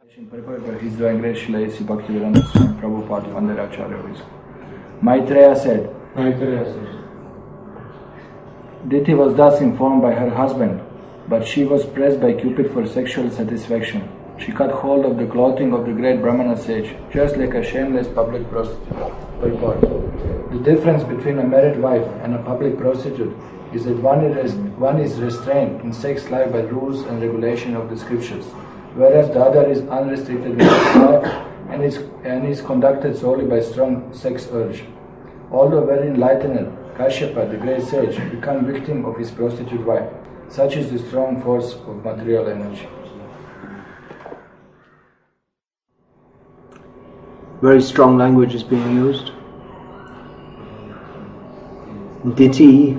His Divine Srila A.C. Bhaktivedanta Swami Prabhupada Vandaracharya Visco. Maitreya said, Diti was thus informed by her husband, but she was pressed by Cupid for sexual satisfaction. She caught hold of the clothing of the great Brahmana sage, just like a shameless public prostitute. Purport. The difference between a married wife and a public prostitute is that one is restrained in sex life by rules and regulation of the scriptures, whereas the other is unrestricted in sex life and is conducted solely by strong sex urge. Although very enlightened, Kashyapa, the great sage, became victim of his prostitute wife. Such is the strong force of material energy. Very strong language is being used. Diti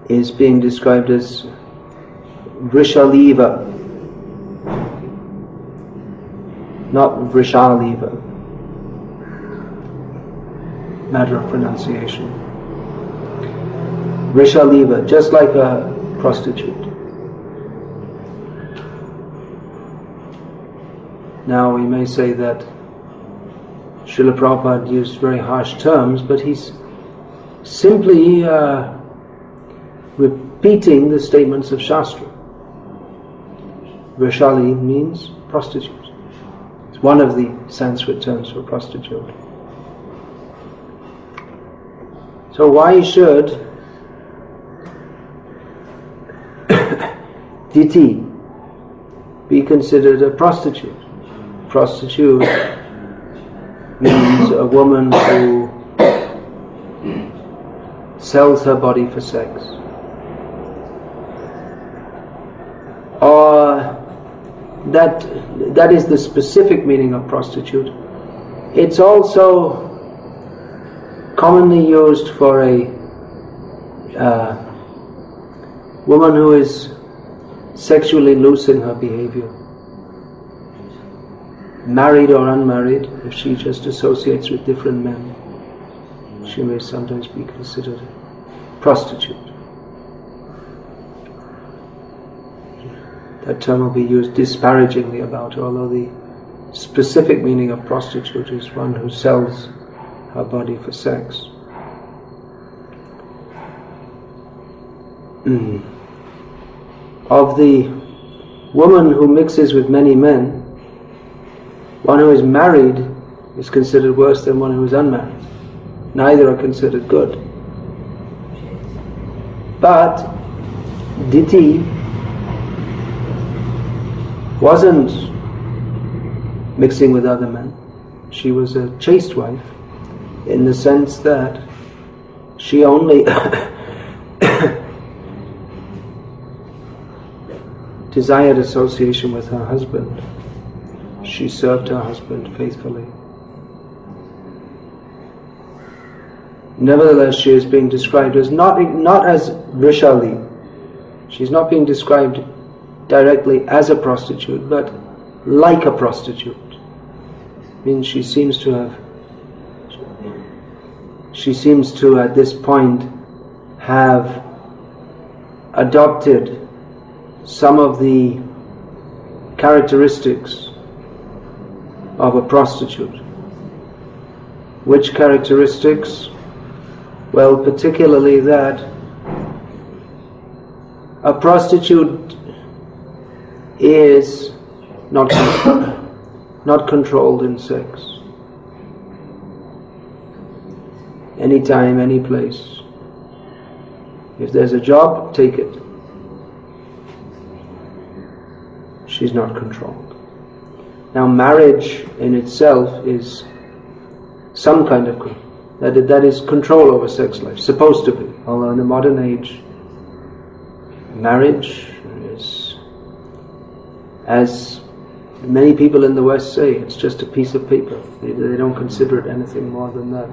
is being described as Vrishaliva, not Vrishaliva. Matter of pronunciation. Vrishaliva, just like a prostitute. Now we may say that Srila Prabhupada used very harsh terms, but he's simply repeating the statements of Shastra. Vrishali means prostitute. It's one of the Sanskrit terms for prostitute. So why should Diti be considered a prostitute? Prostitute means a woman who sells her body for sex. Or that is the specific meaning of prostitute. It's also commonly used for a woman who is sexually loose in her behavior. Married or unmarried, if she just associates with different men, she may sometimes be considered a prostitute. That term will be used disparagingly about her, although the specific meaning of prostitute is one who sells her body for sex. Of the woman who mixes with many men, one who is married is considered worse than one who is unmarried. Neither are considered good. But Diti wasn't mixing with other men. She was a chaste wife in the sense that she only desired association with her husband. She served her husband faithfully. Nevertheless, she is being described as not as Vrishali. She's not being described directly as a prostitute, but like a prostitute. Means she seems to at this point have adopted some of the characteristics of a prostitute. Which characteristics? Well, particularly that a prostitute is not controlled in sex. Anytime, any place. If there's a job, take it. She's not controlled. Now, marriage in itself is some kind of that is control over sex life, supposed to be. Although in the modern age, marriage is, as many people in the West say, it's just a piece of paper. They don't consider it anything more than that.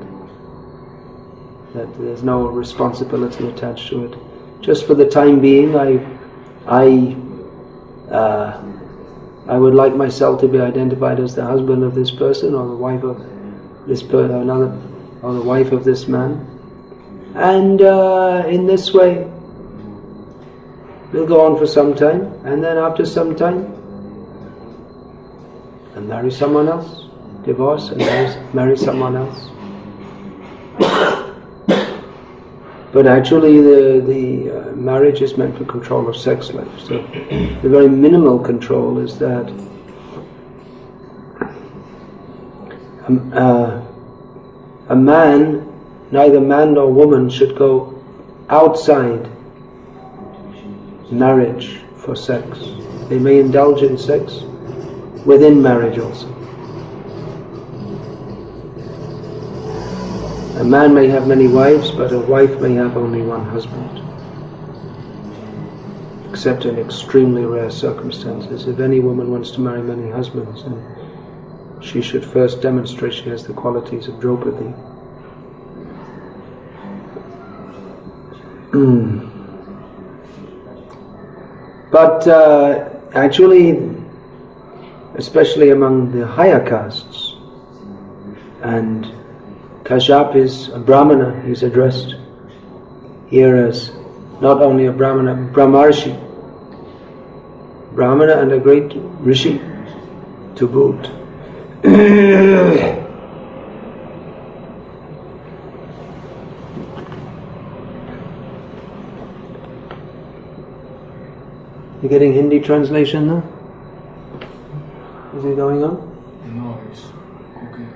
That there's no responsibility attached to it. Just for the time being, I would like myself to be identified as the husband of this person, or the wife of this person, or the wife of this man. And in this way, we'll go on for some time, and then after some time, and marry someone else, divorce and marry someone else. But actually the marriage is meant for control of sex life. So the very minimal control is that a man, neither man nor woman, should go outside marriage for sex. They may indulge in sex within marriage also. A man may have many wives, but a wife may have only one husband. Except in extremely rare circumstances. If any woman wants to marry many husbands, then she should first demonstrate she has the qualities of Draupadi. But actually, especially among the higher castes, and Kashyap is a Brahmana, he's addressed here as not only a Brahmana, Brahmarshi, Brahmana and a great Rishi to boot. You getting Hindi translation now? Is it going on? No, it's okay.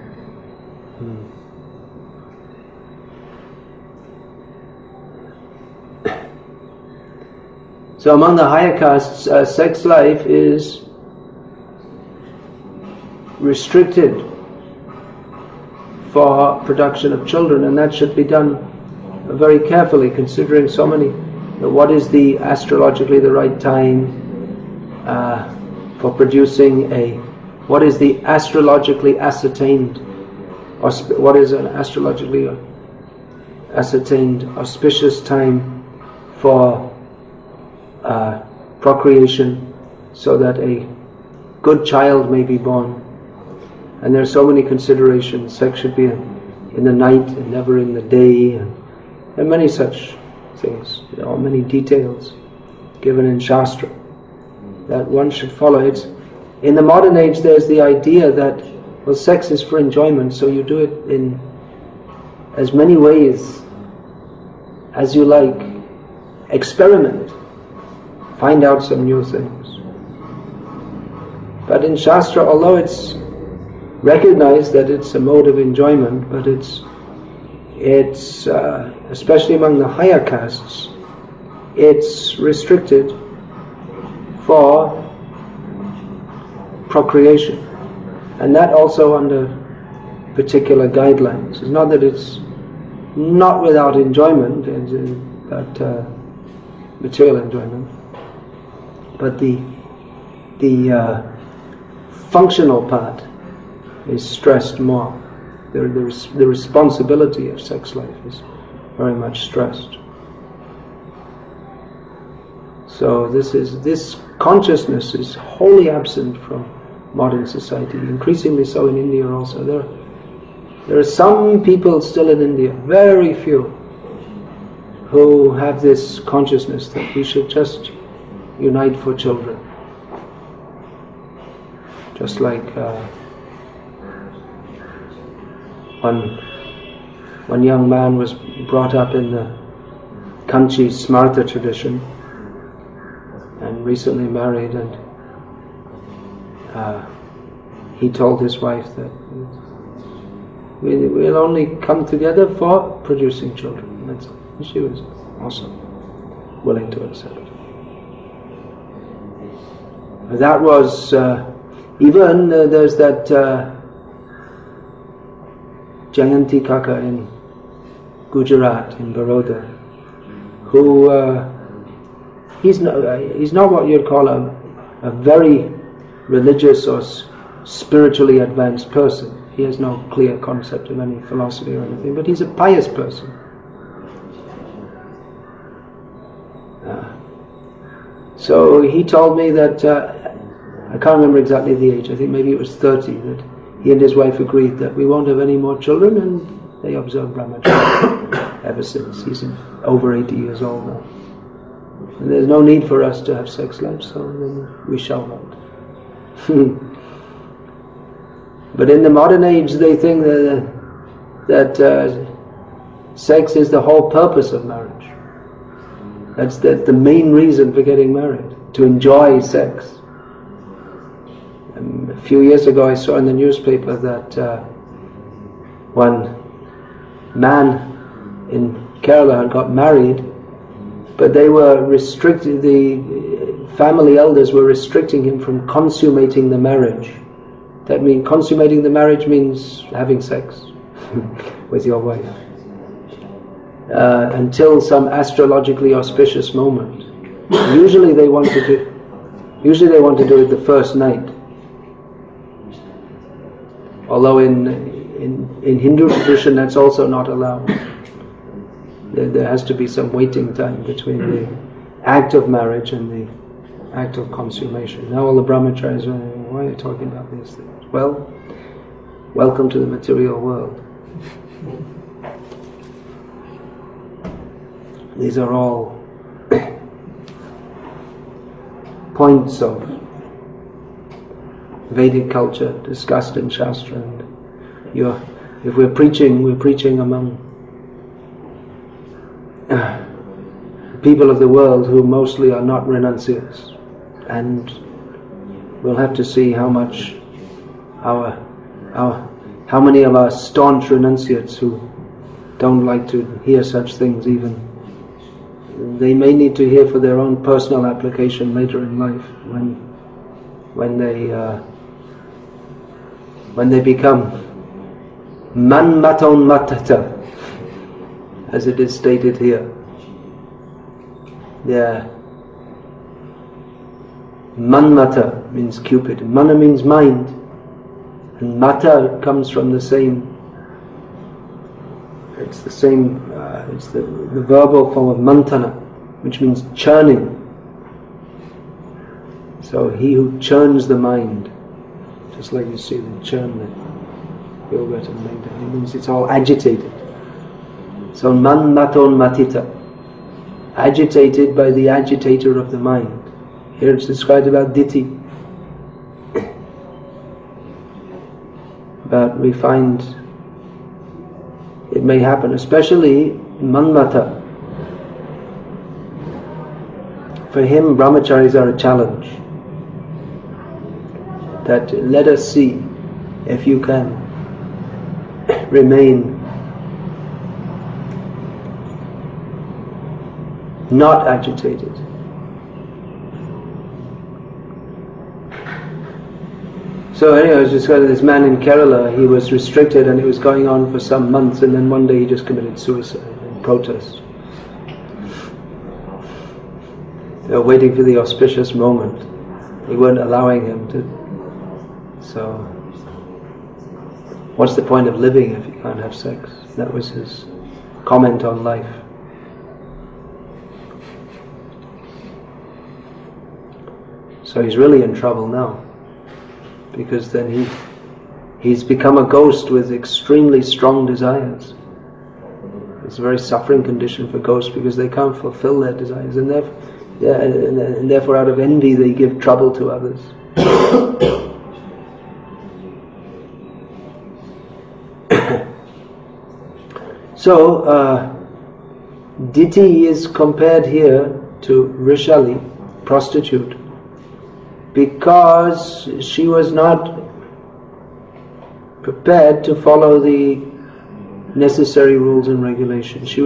So among the higher castes, sex life is restricted for production of children, and that should be done very carefully, considering so many. What is the astrologically the right time for producing a? What is the astrologically ascertained? What is an astrologically ascertained auspicious time for procreation, so that a good child may be born? And there are so many considerations. Sex should be in the night and never in the day, and many such things. There are many details given in Shastra that one should follow. It's in the modern age. There's the idea that, well, sex is for enjoyment, so you do it in as many ways as you like. Experiment. Find out some new things. But in Shastra, although it's recognized that it's a mode of enjoyment, but it's especially among the higher castes, it's restricted for procreation, and that also under particular guidelines. It's not that it's not without enjoyment, but material enjoyment, but the functional part is stressed more. The responsibility of sex life is very much stressed. So this consciousness is wholly absent from modern society, increasingly so in India also. There are some people still in India, very few, who have this consciousness that we should just unite for children. Just like one young man was brought up in the Kanchi Smarta tradition and recently married, and he told his wife that we'll only come together for producing children. And she was also willing to accept. That was even there's that Jayanti Kaka in Gujarat, in Baroda, who he's not what you'd call a very religious or spiritually advanced person. He has no clear concept of any philosophy or anything, but he's a pious person. So he told me that, I can't remember exactly the age, I think maybe it was 30, that he and his wife agreed that we won't have any more children, and they observed brahmacharya ever since. He's over 80 years old now. And there's no need for us to have sex life, so then we shall not. But in the modern age they think that sex is the whole purpose of marriage. That's the main reason for getting married, to enjoy sex. A few years ago I saw in the newspaper that one man in Kerala had got married, but they were restricted, the family elders were restricting him from consummating the marriage. That means, consummating the marriage means having sex with your wife. Until some astrologically auspicious moment. Usually they want to do it the first night. Although in Hindu tradition that's also not allowed. There has to be some waiting time between the act of marriage and the act of consummation. Now all the brahmacharis are, why are you talking about these things? Well, welcome to the material world. These are all points of Vedic culture discussed in Shastra. And if we're preaching among people of the world who mostly are not renunciates, and we'll have to see how much how many of our staunch renunciates who don't like to hear such things even. They may need to hear for their own personal application later in life when they become manmaton matata, as it is stated here. Yeah. Manmata means Cupid. Mana means mind, and mata comes from the same. It's the same. It's the verbal form of mantana, which means churning. So he who churns the mind, just like you see them churn the yogurt and make that, it means it's all agitated. So man maton matita, agitated by the agitator of the mind. Here it's described about ditthi. But we find it may happen, especially manmata. For him, brahmacharis are a challenge. That let us see if you can remain not agitated. So anyway, I was describing this man in Kerala. He was restricted and it was going on for some months, and then one day he just committed suicide in protest. They were waiting for the auspicious moment. They weren't allowing him to. So, what's the point of living if you can't have sex? That was his comment on life. So he's really in trouble now, because then he's become a ghost with extremely strong desires. It's a very suffering condition for ghosts because they can't fulfill their desires, and therefore out of envy they give trouble to others. So, Diti is compared here to Rishali, prostitute, because she was not prepared to follow the necessary rules and regulations. She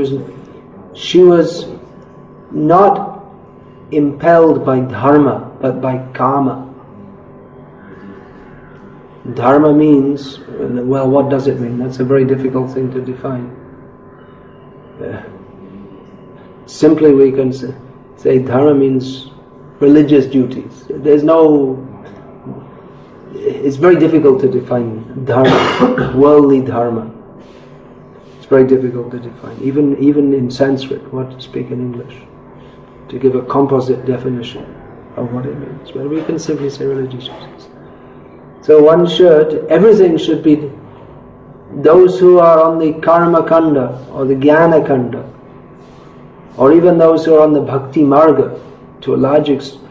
was not impelled by dharma, but by kama. Dharma means, well, what does it mean? That's a very difficult thing to define. Simply we can say dharma means religious duties. It's very difficult to define dharma, worldly dharma. It's very difficult to define, even in Sanskrit, what to speak in English, to give a composite definition of what it means. But we can simply say religious duties. So everything should be, those who are on the karma kanda or the jnana kanda, or even those who are on the bhakti marga, to a large extent,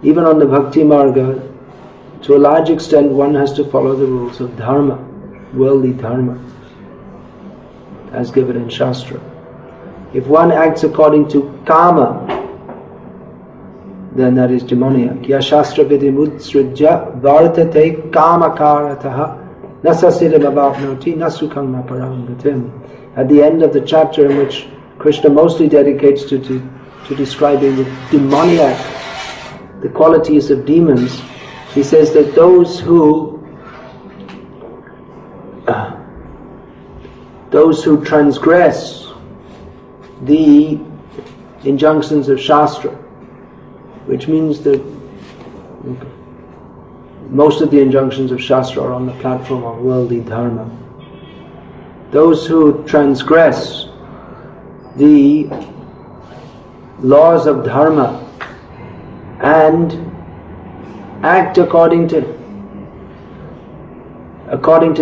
even on the bhakti marga, to a large extent one has to follow the rules of dharma, worldly dharma, as given in Shastra. If one acts according to kama, then that is demoniac. Ya shastra vidimutsrijya vartate kamakarataha nasasiddham avapnoti nasukam naparam gatim. At the end of the chapter, in which Krishna mostly dedicates to describing the demoniac, the qualities of demons, he says that those who transgress the injunctions of Shastra, which means that most of the injunctions of Shastra are on the platform of worldly dharma. Those who transgress the laws of dharma and act according to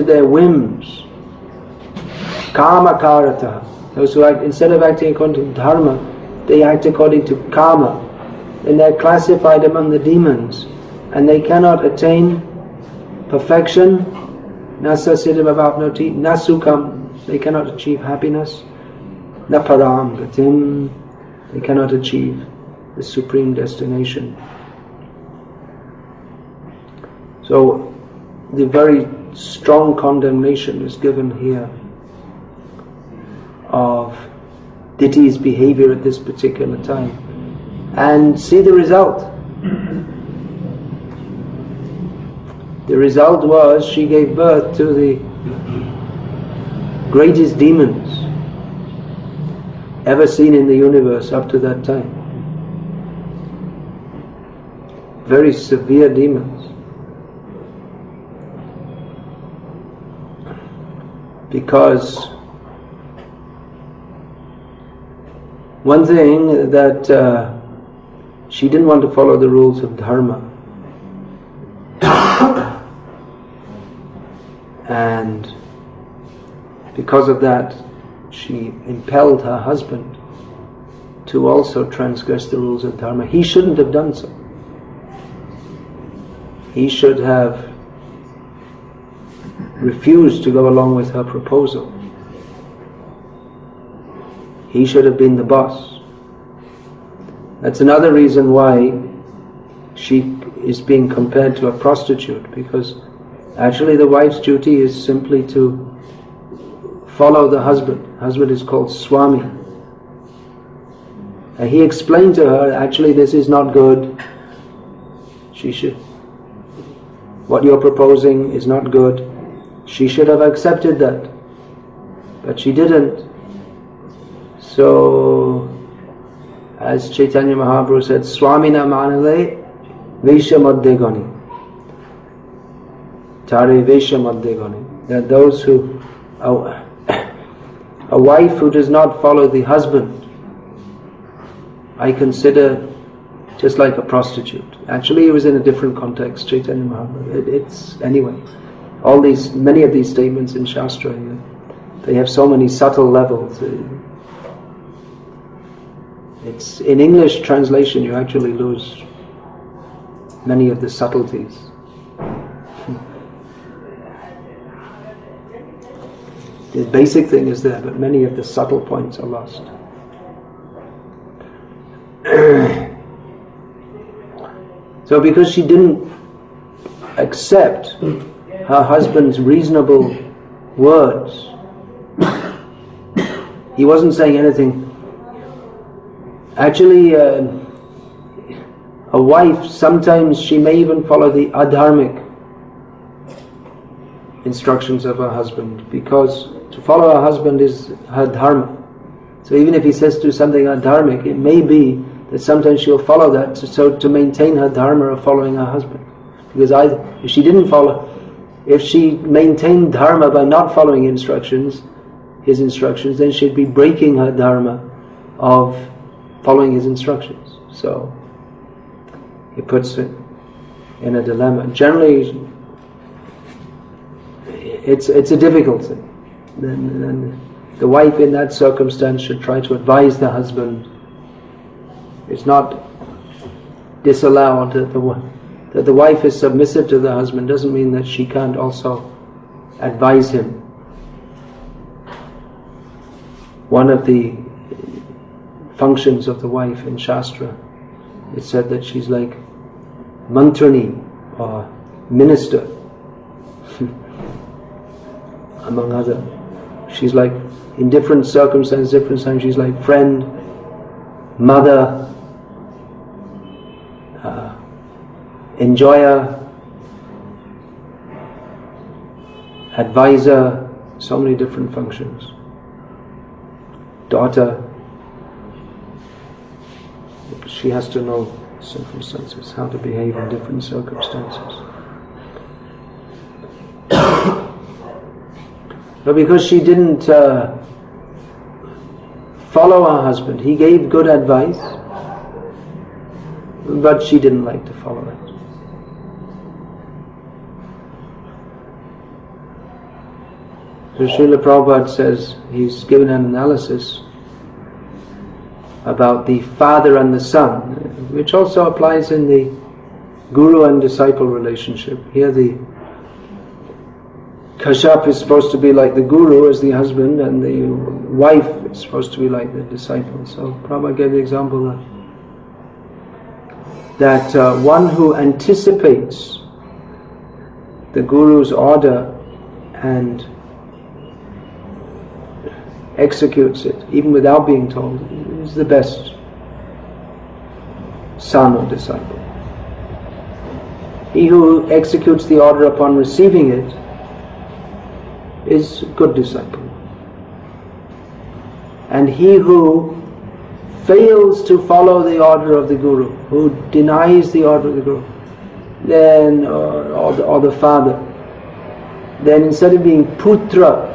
their whims, kama karata. Those who act, instead of acting according to dharma, they act according to kama, and they're classified among the demons, and they cannot attain perfection. Nasa siddham avapnoti nasukam, they cannot achieve happiness. Naparam gatim, they cannot achieve the supreme destination. So the very strong condemnation is given here of Diti's behavior at this particular time. And see the result. The result was she gave birth to the greatest demons ever seen in the universe up to that time. Very severe demons. Because one thing that she didn't want to follow the rules of dharma, and because of that she impelled her husband to also transgress the rules of dharma. He shouldn't have done so. He should have refused to go along with her proposal. He should have been the boss. That's another reason why she is being compared to a prostitute, because actually the wife's duty is simply to follow the husband. Husband is called Swami. And he explained to her, actually this is not good. What you're proposing is not good. She should have accepted that. But she didn't. So, as Chaitanya Mahaprabhu said, Swamina manale Vesha madde gani. Tare Vesha madde gani. There are those who, a wife who does not follow the husband, I consider just like a prostitute. Actually, it was in a different context, Chaitanya Mahaprabhu. It's anyway. Many of these statements in Shastra, they have so many subtle levels. It's in English translation you actually lose many of the subtleties. The basic thing is there, but many of the subtle points are lost. So because she didn't accept her husband's reasonable words, he wasn't saying anything. Actually, a wife, sometimes she may even follow the adharmic instructions of her husband, because to follow her husband is her dharma. So even if he says to do something adharmic, it may be that sometimes she'll follow that to maintain her dharma of following her husband. Because if she maintained dharma by not following his instructions, then she'd be breaking her dharma of following his instructions. So he puts it in a dilemma. Generally, it's a difficult thing. Then the wife in that circumstance should try to advise the husband. It's not disallow the that the wife is submissive to the husband doesn't mean that she can't also advise him. One of the functions of the wife in Shastra, it said that she's like mantrani or minister among other. She's like, in different circumstances, different times, she's like friend, mother, enjoyer, advisor, so many different functions. Daughter, she has to know circumstances, how to behave in different circumstances. But because she didn't follow her husband, he gave good advice, but she didn't like to follow it. So Srila Prabhupada says, he's given an analysis about the father and the son, which also applies in the guru and disciple relationship. Here the Kashyap is supposed to be like the guru as the husband, and the wife is supposed to be like the disciple. So Prabhupada gave the example that one who anticipates the guru's order and executes it, even without being told, is the best son or disciple. He who executes the order upon receiving it is a good disciple. And he who fails to follow the order of the Guru, who denies the order of the Guru, then or the father, then instead of being putra,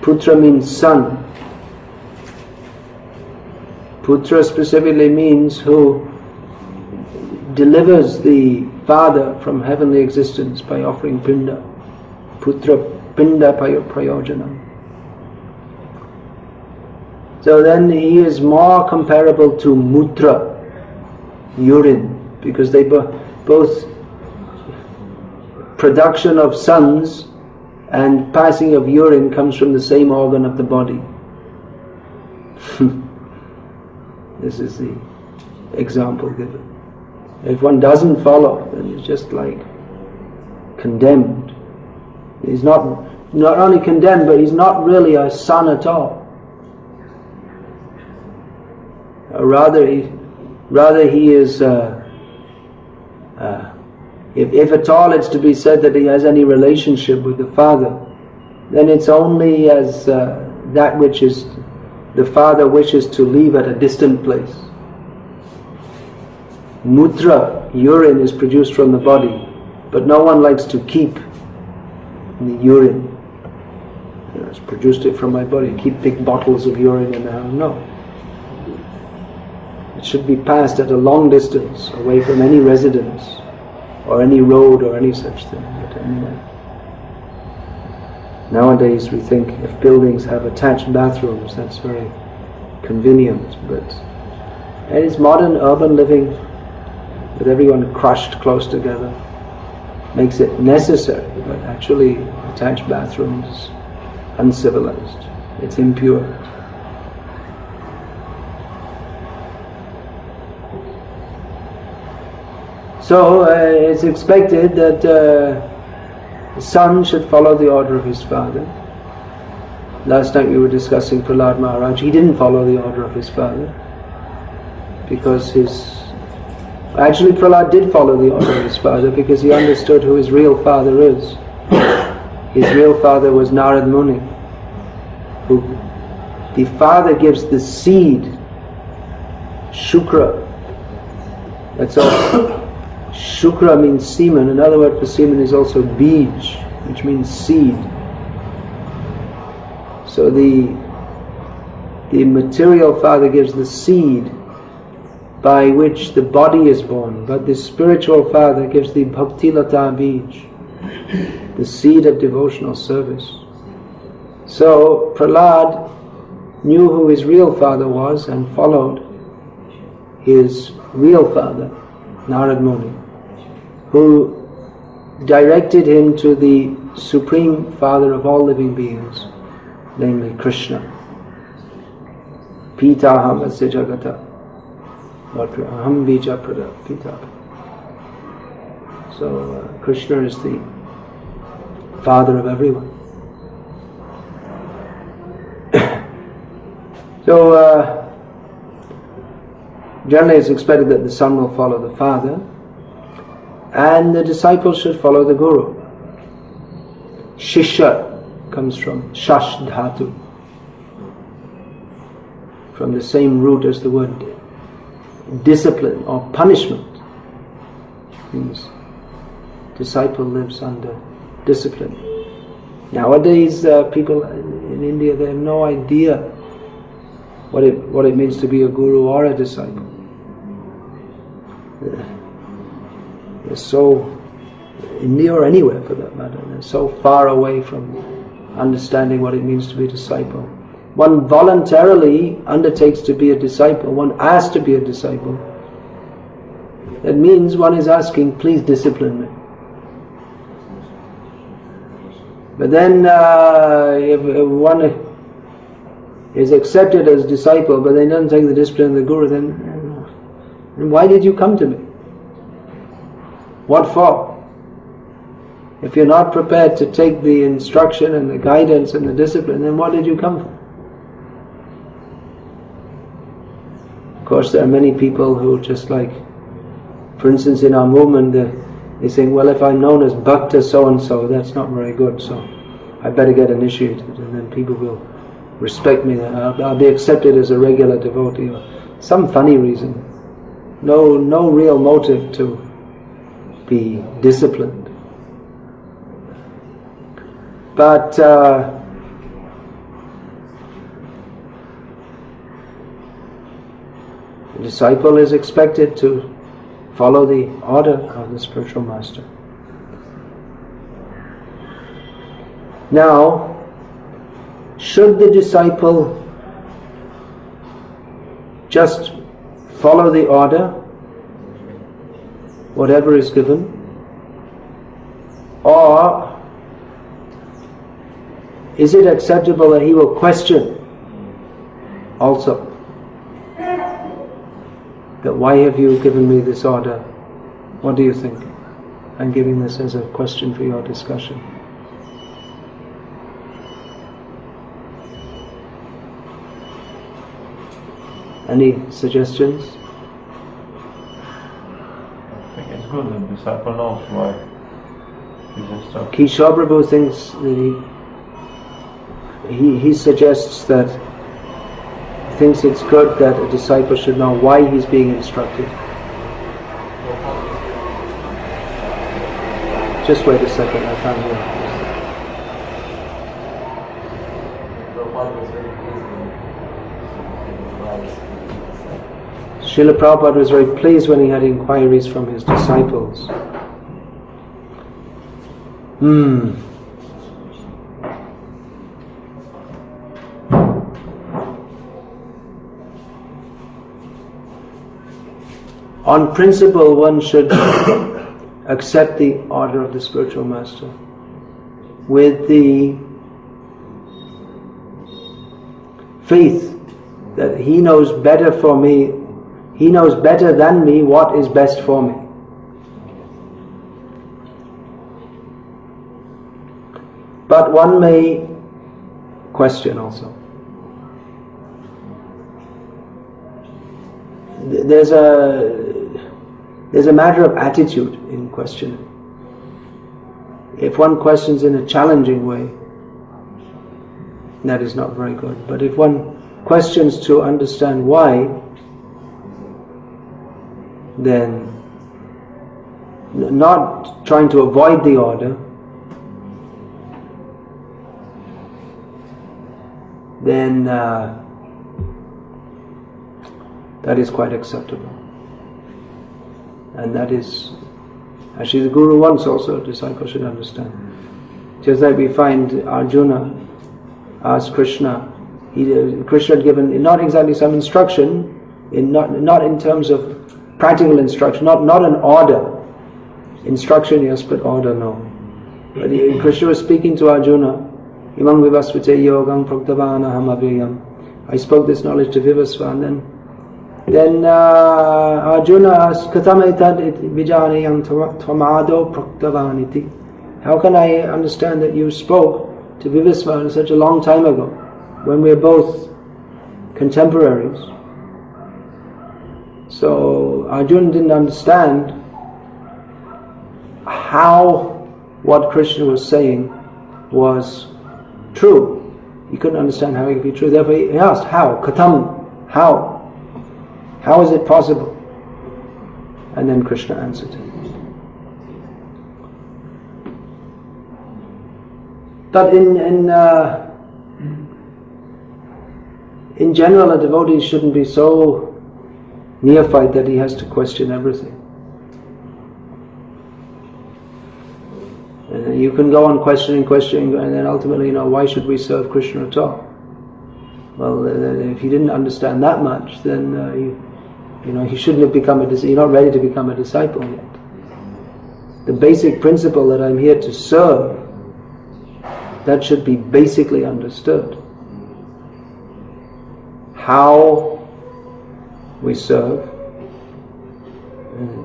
putra means son. Putra specifically means who delivers the father from heavenly existence by offering pinda. Putra pinda prayojanam. So then he is more comparable to mutra, urine, because they both production of sons and passing of urine comes from the same organ of the body. This is the example given. If one doesn't follow, then he's just like condemned. He's not only condemned, but he's not really a son at all. Rather he is, if at all it's to be said that he has any relationship with the father, then it's only as that which is the father wishes to leave at a distant place. Mutra, urine, is produced from the body, but no one likes to keep the urine. It's produced it from my body. Keep big bottles of urine in the house. No. It should be passed at a long distance, away from any residence, or any road, or any such thing. But anyway. Nowadays we think if buildings have attached bathrooms, that's very convenient, but it is modern urban living with everyone crushed close together makes it necessary, but actually attached bathrooms, uncivilized, it's impure. So it's expected that the son should follow the order of his father. Last night we were discussing Prahlad Maharaj. He didn't follow the order of his father because actually Prahlad did follow the order of his father because he understood who his real father is. His real father was Narad Muni, who the father gives the seed, Shukra. That's all. Shukra means semen. Another word for semen is also bij, which means seed. So the material father gives the seed by which the body is born, but the spiritual father gives the bhaktilata bij, the seed of devotional service. So Prahlad knew who his real father was and followed his real father, Narad Muni, who directed him to the Supreme Father of all living beings, namely Krishna. Pitaham asya jagata aham bija prada pita. So Krishna is the father of everyone. So generally it's expected that the son will follow the father and the disciple should follow the guru. Shishya comes from shash dhatu, from the same root as the word discipline or punishment. Means disciple lives under discipline. Nowadays people in India, they have no idea what it means to be a guru or a disciple. They're so, India or anywhere for that matter, they're so far away from understanding what it means to be a disciple. One voluntarily undertakes to be a disciple, one asks to be a disciple. That means one is asking, please discipline me. But then if one is accepted as disciple but then doesn't take the discipline of the guru, then why did you come to me? What for? If you're not prepared to take the instruction and the guidance and the discipline, then what did you come for? Of course, there are many people who just like, for instance, in our movement, they think, well, if I'm known as Bhakta so-and-so, that's not very good, so I better get initiated, and then people will respect me, I'll be accepted as a regular devotee, or some funny reason. No real motive to be disciplined. But the disciple is expected to follow the order of the spiritual master. Now, should the disciple just follow the order, whatever is given, or is it acceptable that he will question also? That why have you given me this order? What do you think? I'm giving this as a question for your discussion. Any suggestions? I think it's good, the disciple knows why he's instructed. Kishore Prabhu thinks that he suggests that thinks it's good that a disciple should know why he's being instructed. Just wait a second, I can't hear. Srila Prabhupada was very pleased when he had inquiries from his disciples. On principle, one should accept the order of the spiritual master with the faith that he knows better for me, he knows better than me what is best for me. But one may question also. There's a matter of attitude in questioning. If one questions in a challenging way, that is not very good. But if one questions to understand why, then not trying to avoid the order, then that is quite acceptable. And that is, actually the Guru wants also a disciple should understand. Just like we find Arjuna asked Krishna, Krishna had given not exactly some instruction, not in terms of practical instruction, not an order. Instruction, yes, but order, no. But Krishna was speaking to Arjuna, Imam Vivasvate Yogam Praktavana Hamavyayam. I spoke this knowledge to Vivasva, and then Arjuna asked, Katam etad vijanayam tvamado praktavaniti. How can I understand that you spoke to Vivasva such a long time ago, when we are both contemporaries? So Arjuna didn't understand how what Krishna was saying was true. He couldn't understand how it could be true. Therefore he asked, how? Katam, how? How is it possible? And then Krishna answered him. But in general, a devotee shouldn't be so neophyte that he has to question everything. And you can go on questioning, and then ultimately, why should we serve Krishna at all? Well, if you didn't understand that much, then you shouldn't have become you're not ready to become a disciple yet. The basic principle that I'm here to serve, that should be basically understood. How we serve,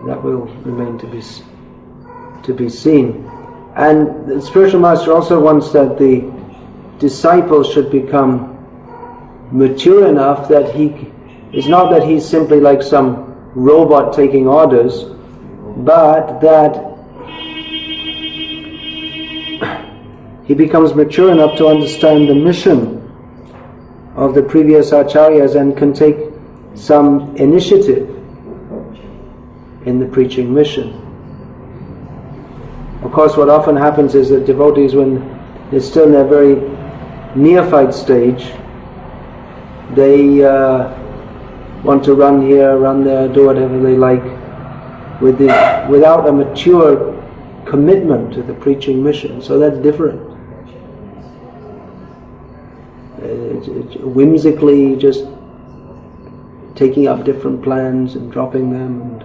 that will remain to be seen. And the spiritual master also wants that the disciple should become mature enough that it's not that he's simply like some robot taking orders, but that he becomes mature enough to understand the mission of the previous acharyas and can take some initiative in the preaching mission. Of course, what often happens is that devotees, when they're still in their very neophyte stage, they want to run here, run there, do whatever they like, without a mature commitment to the preaching mission. So that's different. It's whimsically just taking up different plans and dropping them and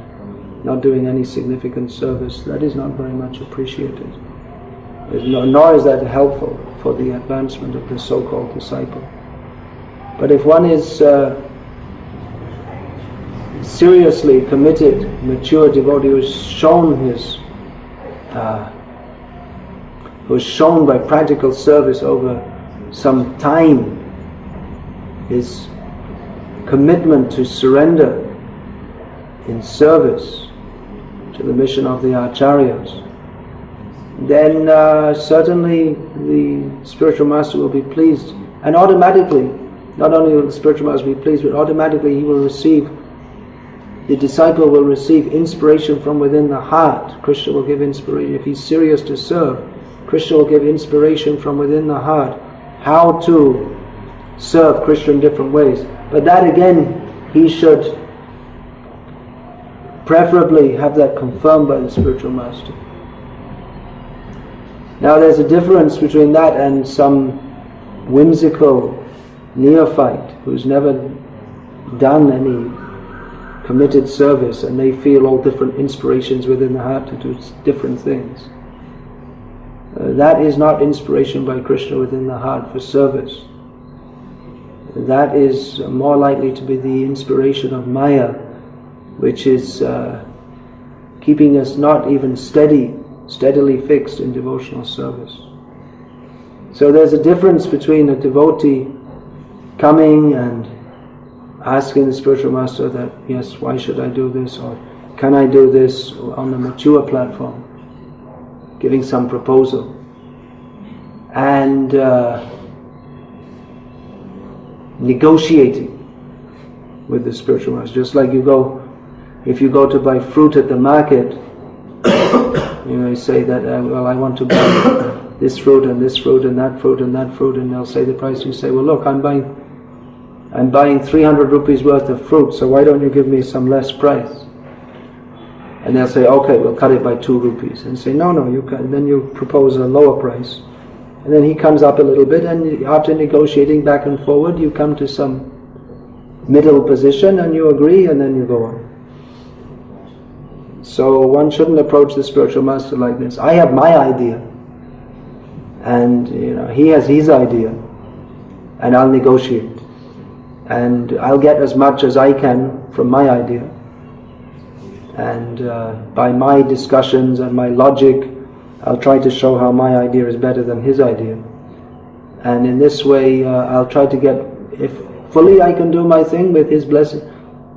not doing any significant service, that is not very much appreciated. Nor is that helpful for the advancement of the so-called disciple. But if one is seriously committed, mature devotee who is shown by practical service over some time his commitment to surrender in service to the mission of the acharyas, then certainly the spiritual master will be pleased, and automatically, not only will the spiritual master be pleased, but automatically the disciple will receive inspiration from within the heart. Krishna will give inspiration. If he's serious to serve, Krishna will give inspiration from within the heart how to serve Krishna in different ways. But that again, he should preferably have that confirmed by the spiritual master. Now there's a difference between that and some whimsical neophyte who's never done any committed service and they feel all different inspirations within the heart to do different things. That is not inspiration by Krishna within the heart for service. That is more likely to be the inspiration of Maya, which is keeping us not even steadily fixed in devotional service. So there's a difference between a devotee coming and asking the spiritual master that, yes, why should I do this, or can I do this on a mature platform, giving some proposal, and negotiating with the spiritual master. Just like if you go to buy fruit at the market, you say that, well, I want to buy this fruit and this fruit and that fruit and that fruit, and they'll say the price. You say, well, look, I'm buying 300 rupees worth of fruit, so why don't you give me some less price? And they'll say, okay, we'll cut it by 2 rupees. And say, no, you can. And then you propose a lower price. And then he comes up a little bit, and after negotiating back and forward, you come to some middle position and you agree and then you go on. So one shouldn't approach the spiritual master like this. I have my idea and he has his idea and I'll negotiate and I'll get as much as I can from my idea, and by my discussions and my logic I'll try to show how my idea is better than his idea, and in this way I'll try to get, if fully I can do my thing with his blessing,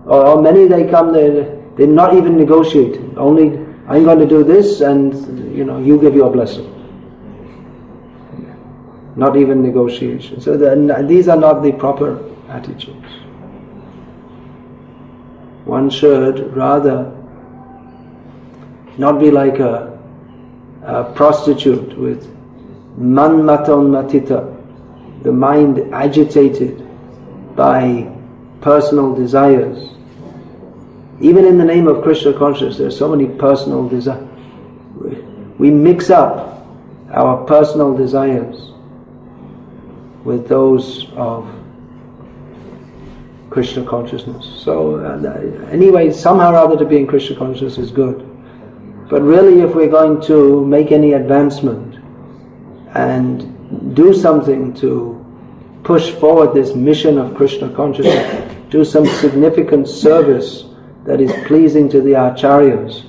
or many they come, they're not even negotiating, only I'm going to do this and you give your blessing. Not even negotiation. So these are not the proper attitudes. One should rather not be like a prostitute with manmaton matita, the mind agitated by personal desires. Even in the name of Krishna consciousness, there are so many personal desires. We mix up our personal desires with those of Krishna consciousness. So anyway, somehow or other to be in Krishna consciousness is good. But really, if we're going to make any advancement and do something to push forward this mission of Krishna consciousness, do some significant service that is pleasing to the acharyas,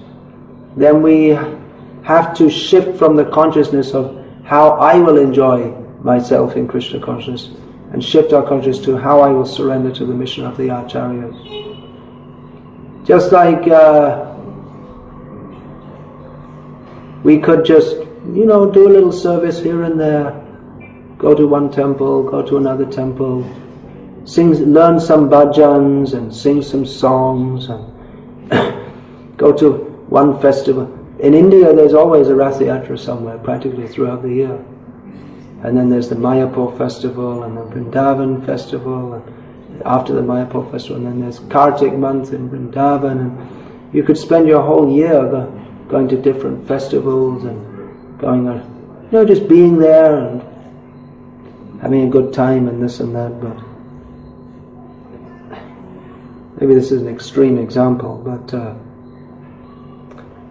then we have to shift from the consciousness of how I will enjoy myself in Krishna consciousness and shift our consciousness to how I will surrender to the mission of the acharyas. Just like we could just, do a little service here and there, go to one temple, go to another temple, learn some bhajans and sing some songs and go to one festival. In India there's always a Rath Yatra somewhere, practically throughout the year. And then there's the Mayapur festival and the Vrindavan festival, and after the Mayapur festival, and then there's Kartik month in Vrindavan, and you could spend your whole year going to different festivals and going on, just being there and having a good time and this and that. But maybe this is an extreme example, but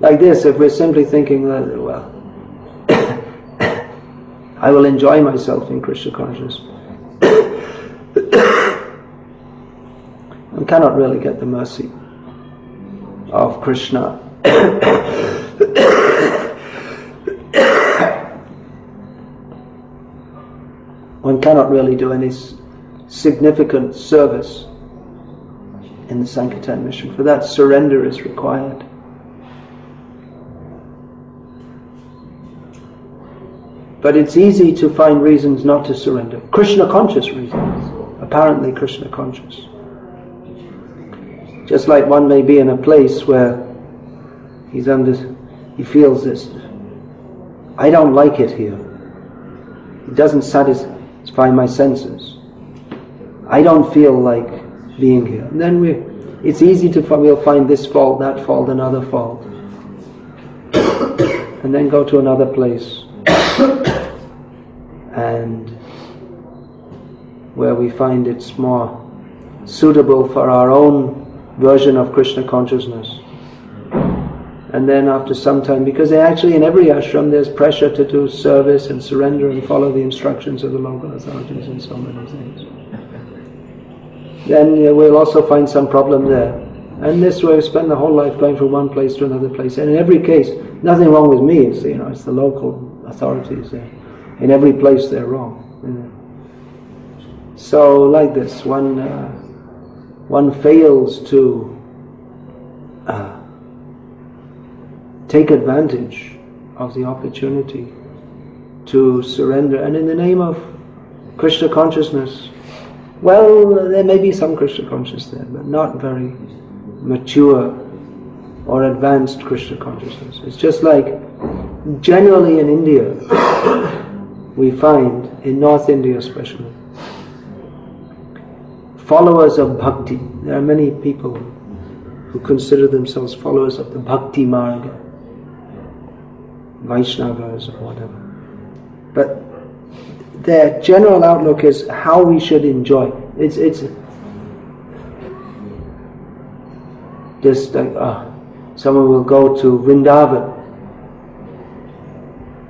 like this, if we're simply thinking that, well, I will enjoy myself in Krishna consciousness, one cannot really get the mercy of Krishna. One cannot really do any significant service in the Sankirtan mission. For that, surrender is required. But it's easy to find reasons not to surrender. Krishna conscious reasons. Apparently Krishna conscious. Just like one may be in a place where he feels this, I don't like it here. It doesn't satisfy my senses. I don't feel like being here. And then it's easy we'll find this fault, that fault, another fault. And then go to another place. And where we find it's more suitable for our own version of Krishna consciousness. And then after some time, because actually in every ashram there's pressure to do service and surrender and follow the instructions of the local authorities and so many things. Then we'll also find some problem there. And this way we spend the whole life going from one place to another place. And in every case, nothing wrong with me, it's the local authorities there. In every place they're wrong. So like this, one fails to take advantage of the opportunity to surrender. And in the name of Krishna consciousness, well, there may be some Krishna consciousness there, but not very mature or advanced Krishna consciousness. It's just like generally in India, we find, in North India especially, followers of bhakti. There are many people who consider themselves followers of the bhakti marga, Vaishnavas or whatever. But their general outlook is how we should enjoy. Just like someone will go to Vrindavan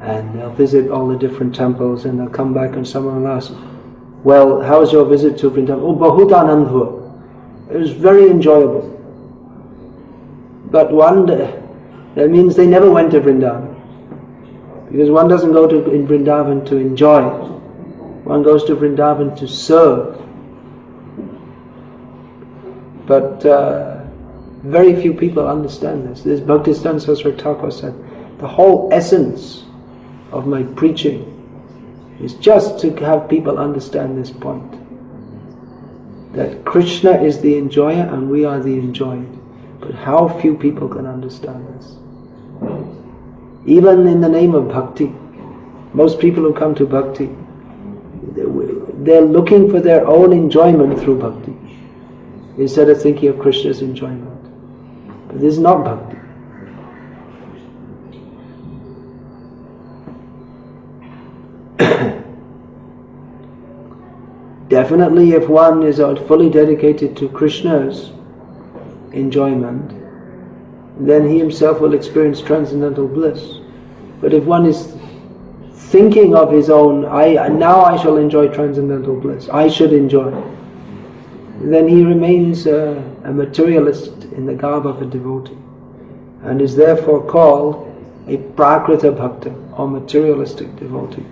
and they'll visit all the different temples and they'll come back and someone will ask, well, how was your visit to Vrindavan? Oh, bahut anand hua. It was very enjoyable. But that means they never went to Vrindavan. Because one doesn't go to in Vrindavan to enjoy. One goes to Vrindavan to serve. But very few people understand this. This Bhaktisiddhanta Saraswati Thakur said, the whole essence of my preaching is just to have people understand this point. That Krishna is the enjoyer and we are the enjoyed. But how few people can understand this. Even in the name of bhakti, most people who come to bhakti, they're looking for their own enjoyment through bhakti, instead of thinking of Krishna's enjoyment. But this is not bhakti. Definitely if one is fully dedicated to Krishna's enjoyment, then he himself will experience transcendental bliss. But if one is thinking of his own, now I shall enjoy transcendental bliss, I should enjoy, then he remains a materialist in the garb of a devotee, and is therefore called a prakrita bhakta, or materialistic devotee.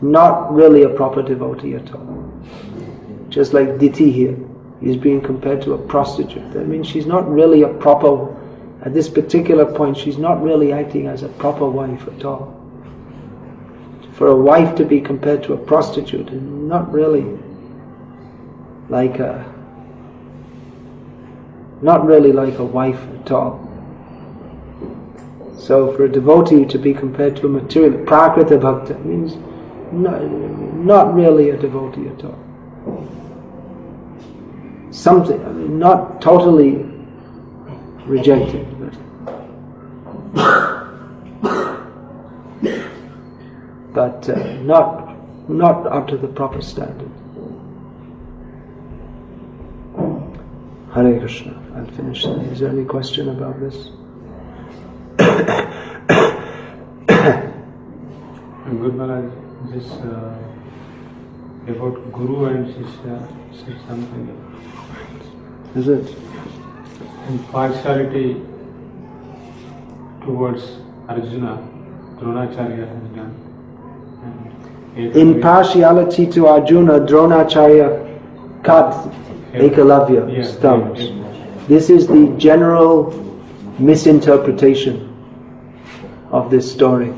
Not really a proper devotee at all. Just like Diti here, is being compared to a prostitute. That means she's not really a proper, at this particular point, she's not really acting as a proper wife at all. For a wife to be compared to a prostitute is not really like a wife at all. So for a devotee to be compared to a material, prakrita bhakta, means not really a devotee at all. Something, not totally rejected, but not up to the proper standard. Hare Krishna. I'll finish there. Is there any question about this? Good Maharaj, this about Guru and Shishya said something. Is it? And partiality towards Arjuna, Dronacharya has done. In partiality to Arjuna, Dronacharya cut Ekalavya's thumbs. This is the general misinterpretation of this story.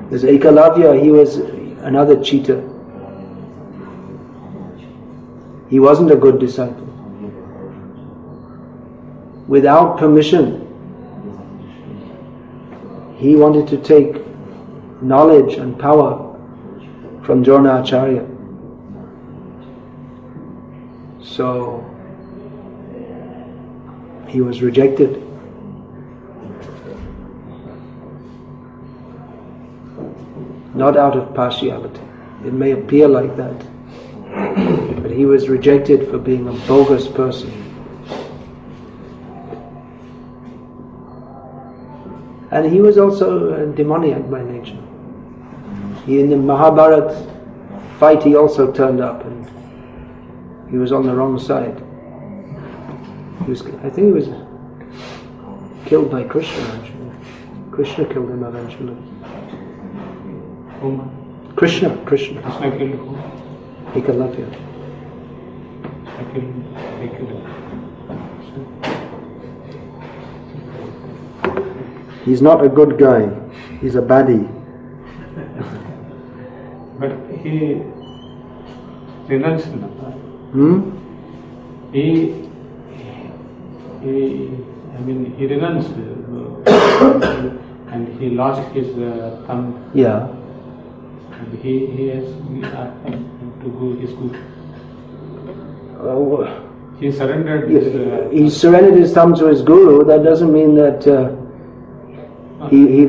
This Ekalavya, he was another cheater. He wasn't a good disciple. Without permission, he wanted to take knowledge and power from Dronacharya. So he was rejected. Not out of partiality. It may appear like that. But he was rejected for being a bogus person. And he was also demoniac by nature. In the Mahabharata fight he also turned up and he was on the wrong side. I think he was killed by Krishna actually. Krishna killed him eventually. Whom? Krishna. Krishna killed who? Ekalavya. They killed him. He's not a good guy. He's a baddie. But he renounced. He renounced and he lost his thumb. Yeah. And he has to go his good. He surrendered his... he surrendered his thumb to his guru. That doesn't mean that he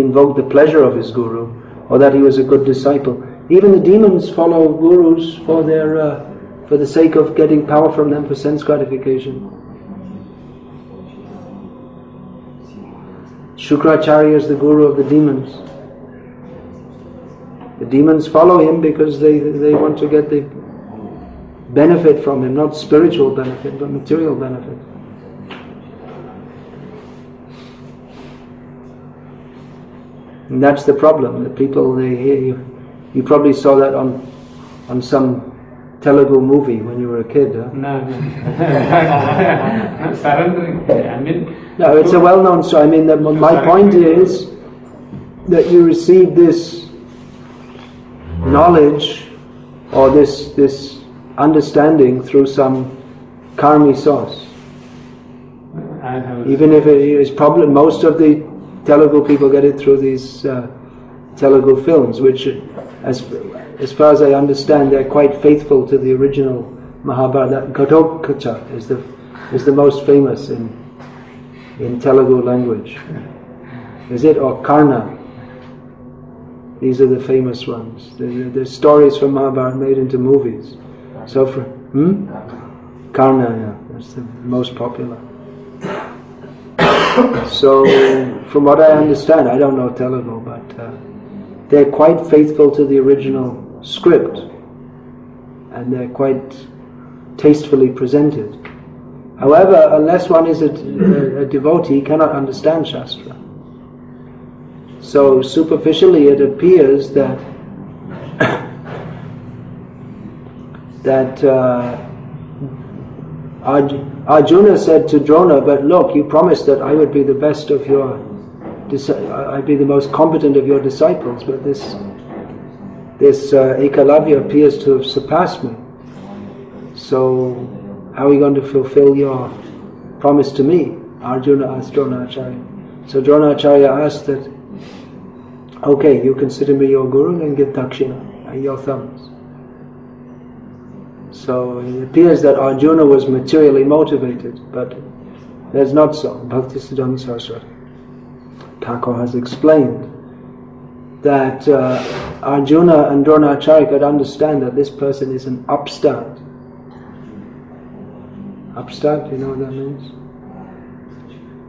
invoked the pleasure of his guru, or that he was a good disciple. Even the demons follow gurus for the sake of getting power from them for sense gratification. Shukracharya is the guru of the demons. The demons follow him because they want to get the benefit from him, not spiritual benefit, but material benefit. And that's the problem. The people, they hear you. You probably saw that on some Telugu movie when you were a kid, huh? No. Surrendering. I mean. No, it's a well-known story. I mean, my point is that you receive this knowledge or this understanding through some karmi source. Even if it is probably most of the Telugu people get it through these Telugu films, which, as far as I understand, they're quite faithful to the original Mahabharata. Ghatotkacha is the most famous in Telugu language. Is it? Or Karna? These are the famous ones. The stories from Mahabharata made into movies. So for Karna, yeah, that's the most popular. So, from what I understand, I don't know Telugu, but they're quite faithful to the original script, and they're quite tastefully presented. However, unless one is a devotee, he cannot understand Shastra. So superficially it appears that Arjuna said to Drona, but look, you promised that I would be the best of your, I'd be the most competent of your disciples, but this Ekalavya appears to have surpassed me. So how are you going to fulfill your promise to me? Arjuna asked Dronacharya. So Dronacharya asked that, okay, you consider me your guru, then give dakshina, your thumbs. So it appears that Arjuna was materially motivated, but that's not so. Bhaktisiddhanta Saraswati Thakur has explained that Arjuna and Dronacharya could understand that this person is an upstart. Upstart, you know what that means?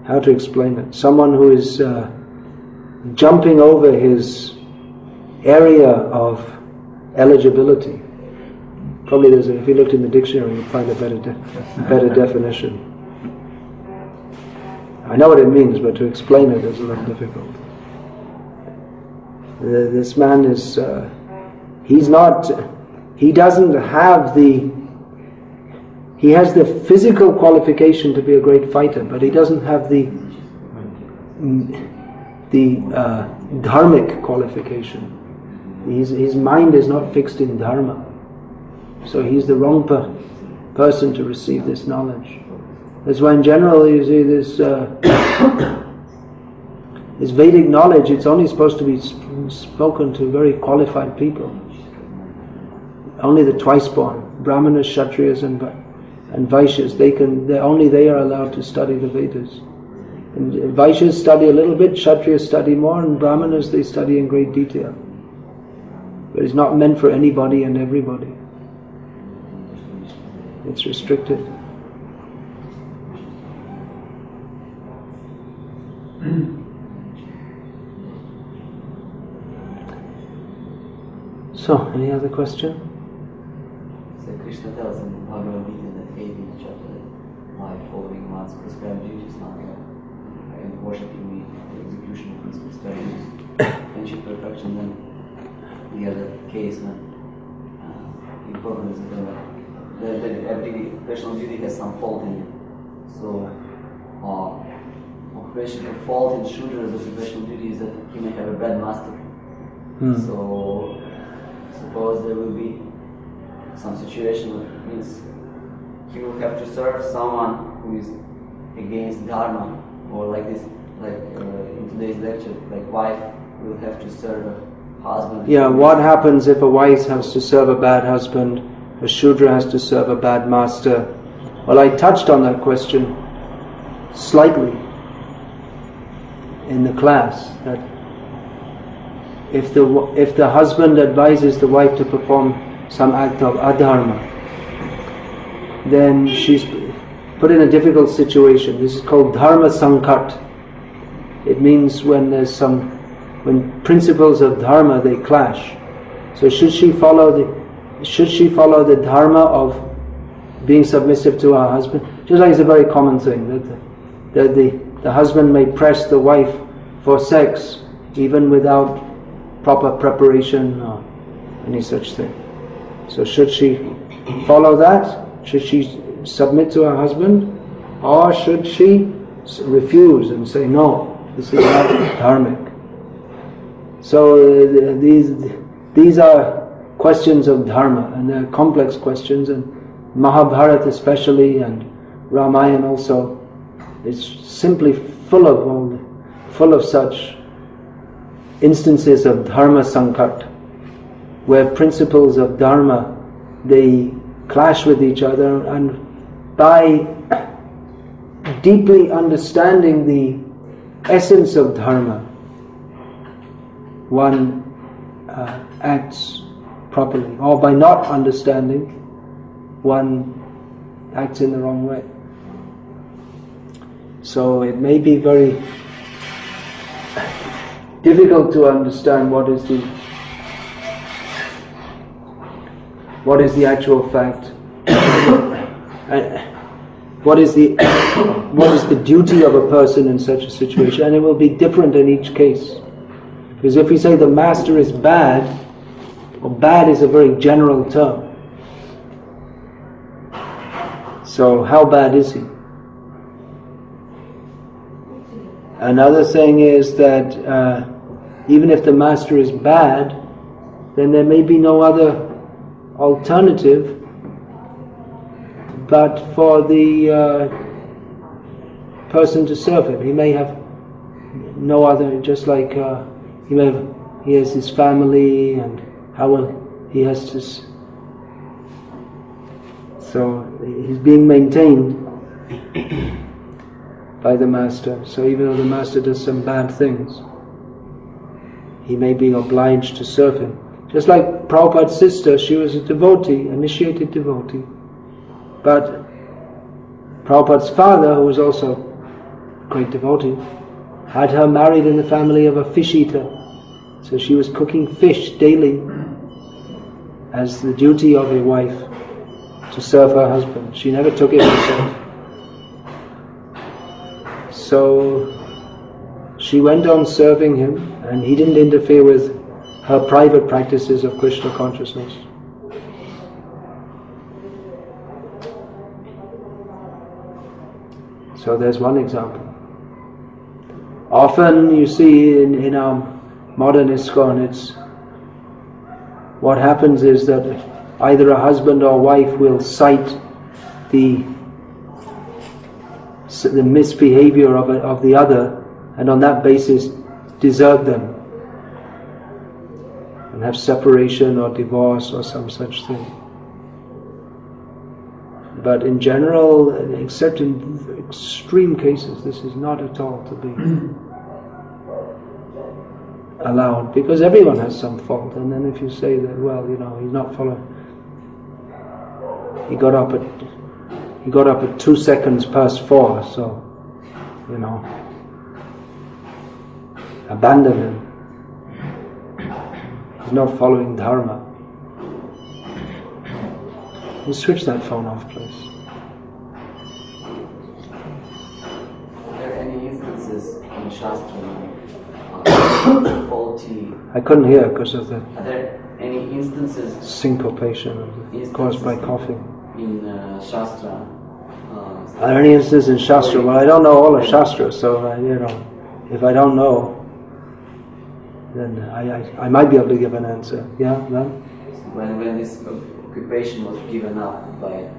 How to explain it? Someone who is jumping over his area of eligibility. Probably if you looked in the dictionary, you'd find a better definition. I know what it means, but to explain it is a little difficult. This man is, he doesn't have he has the physical qualification to be a great fighter, but he doesn't have the dharmic qualification. His mind is not fixed in dharma. So he's the wrong person to receive this knowledge. That's why in general you see this Vedic knowledge, it's only supposed to be spoken to very qualified people. Only the twice born, Brahmanas, Kshatriyas and Vaishyas, only they are allowed to study the Vedas. And Vaishyas study a little bit, Kshatriyas study more, and Brahmanas they study in great detail. But it's not meant for anybody and everybody. It's restricted. So, any other question? So Krishna tells in Bhagavad Gita in the 18th chapter that by following one's prescribed duties, not and worshipping me, the execution of his prescribed duties, and achieve perfection. Then the other case when important is that every professional duty has some fault in it. So, occupational fault in Shudra as a professional duty is that he may have a bad master. So, suppose there will be some situation that means he will have to serve someone who is against dharma, or like this, in today's lecture, like wife will have to serve a husband. Yeah, what happens if a wife has to serve a bad husband? A Shudra has to serve a bad master. Well, I touched on that question slightly in the class, that if the husband advises the wife to perform some act of adharma, then she's put in a difficult situation. This is called dharma sankat. It means when principles of dharma they clash. So should she follow the dharma of being submissive to her husband? Just like it's a very common thing that the husband may press the wife for sex even without proper preparation or any such thing. So should she follow that? Should she submit to her husband? Or should she refuse and say, no, this is not dharmic? So these are questions of dharma, and they're complex questions, and Mahabharata especially and Ramayana also is simply full of such instances of dharma sankat, where principles of dharma they clash with each other, and by deeply understanding the essence of dharma, one acts properly, or by not understanding, one acts in the wrong way. So it may be very difficult to understand what is the actual fact, what is the duty of a person in such a situation, and it will be different in each case. Because if we say the master is bad, well, bad is a very general term. So how bad is he? Another thing is that even if the master is bad, then there may be no other alternative but for the person to serve him. He may have no other, just like he has his family, and how will he has to. So he's being maintained by the master. So even though the master does some bad things, he may be obliged to serve him. Just like Prabhupada's sister, she was a devotee, initiated devotee. But Prabhupada's father, who was also a great devotee, had her married in the family of a fish eater. So she was cooking fish daily as the duty of a wife to serve her husband. She never took it herself. So she went on serving him, and he didn't interfere with her private practices of Krishna consciousness. So there's one example. Often you see in our modern ISKCON, what happens is that either a husband or wife will cite the misbehavior of the other, and on that basis desert them and have separation or divorce or some such thing. But in general, except in extreme cases, this is not at all to be allowed, because everyone has some fault. And then if you say that, well, he's not following, he got up at 2 seconds past 4, so abandon him. He's not following dharma. You switch that phone off, please. Are there any instances in Shastra faulty? I couldn't hear because of the Are there any instances syncopation caused by coughing? in Shastra? Are there any instances in Shastra? Well, I don't know all of Shastra, so if I don't know, then I might be able to give an answer. Yeah, no? When this occupation was given up by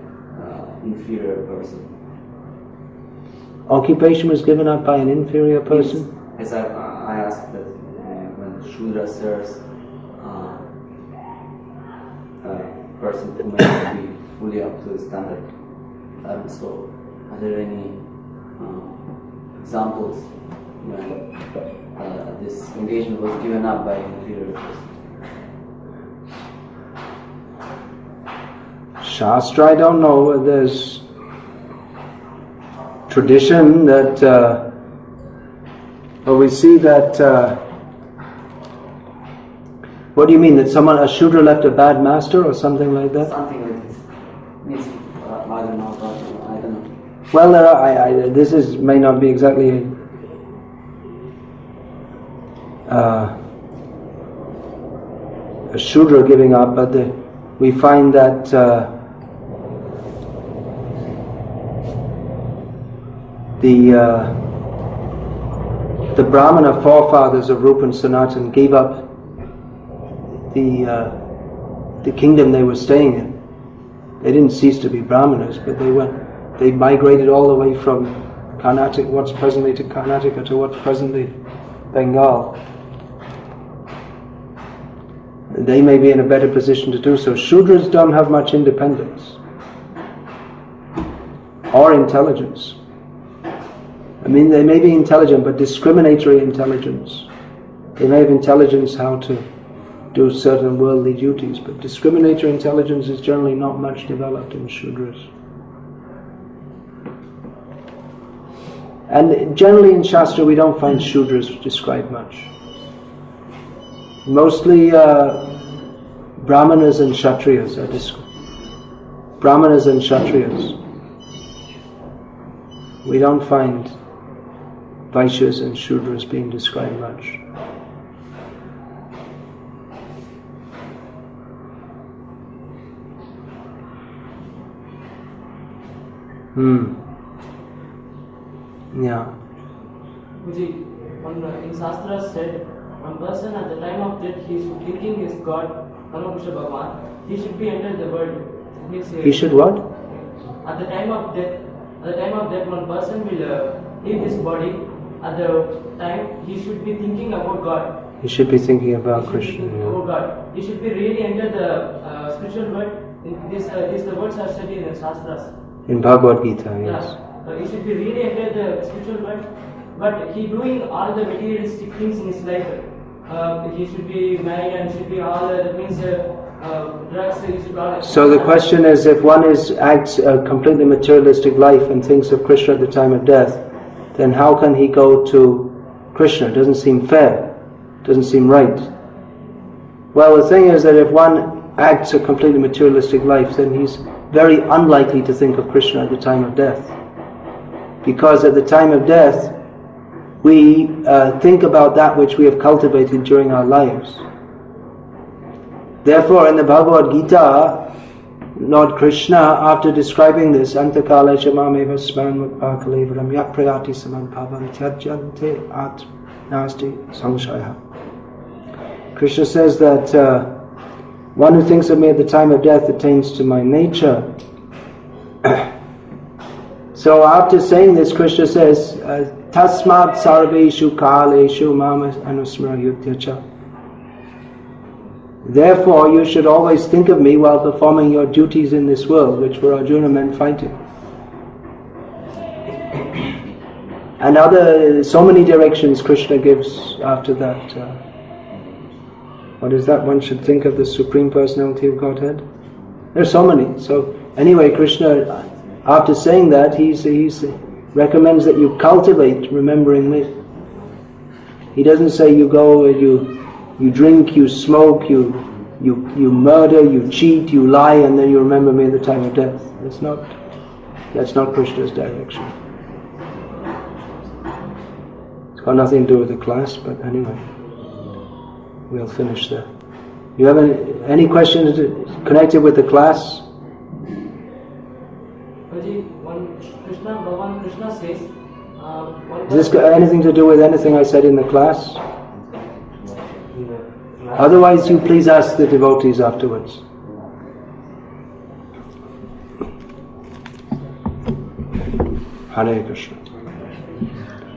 inferior person. Occupation was given up by an inferior person? Yes. As I asked that when Shudra serves a person who may not be fully up to the standard. So are there any examples when this engagement was given up by inferior person? Shastra, I don't know. There's tradition that, we see that. What do you mean? That a Shudra left a bad master or something like that? Something like this. Means, I don't know. Well, this may not be exactly a Shudra giving up, but we find that the Brahmana forefathers of Rupa and Sanatan gave up the kingdom they were staying in. They didn't cease to be Brahmanas, but they migrated all the way from Karnataka, what's presently to Karnataka, to what's presently Bengal. They may be in a better position to do so. Shudras don't have much independence or intelligence. I mean, they may be intelligent, but discriminatory intelligence. They may have intelligence how to do certain worldly duties, but discriminatory intelligence is generally not much developed in Shudras. And generally in Shastra we don't find Shudras described much. Mostly Brahmanas and Kshatriyas are described. Brahmanas and Kshatriyas. We don't find Vaishyas and Shudras being described much. Yeah. In Shastra said, one person at the time of death, he should thinking his God, Krishna Bhagavan, he should be entered the world. He should what? At the time of death, one person will leave this body. At the time, he should be thinking about God. He should be thinking about Krishna. About God. He should be really enter the spiritual world. These the words are studied in the Shastras. In Bhagavad Gita, yes. He should be really enter the spiritual world, but he doing all the materialistic things in his life. He should be married and should be all that means drugs. He should all. So the question is, if one acts a completely materialistic life and thinks of Krishna at the time of death, then how can he go to Krishna? It doesn't seem fair. It doesn't seem right. Well, the thing is that if one acts a completely materialistic life, then he's very unlikely to think of Krishna at the time of death. Because at the time of death, we think about that which we have cultivated during our lives. Therefore, in the Bhagavad Gita, Lord Krishna, after describing this, Antakale Shamameva Smaran Mutpakalevaram Yaprayati Saman Pavan Tyajante At Nasti Samshaya. Krishna says that one who thinks of me at the time of death attains to my nature. So after saying this, Krishna says, Tasmat Sarveshu Kaleshu Mama Anusmrayutyacha. Therefore, you should always think of me while performing your duties in this world, which were Arjuna men fighting. And so many directions Krishna gives after that. What is that? One should think of the Supreme Personality of Godhead. There are so many. So anyway, Krishna, after saying that, he recommends that you cultivate remembering me. He doesn't say you go and you drink, you smoke, you murder, you cheat, you lie, and then you remember me at the time of death. That's not Krishna's direction. It's got nothing to do with the class, but anyway, we'll finish there. You have any questions connected with the class? Bhagavan Krishna says, Does this got anything to do with anything I said in the class? Otherwise, you please ask the devotees afterwards. Hare Krishna.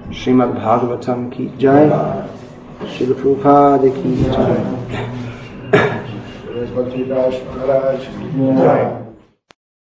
Srimad Bhagavatam ki jai. Srila Prabhupada ki jai.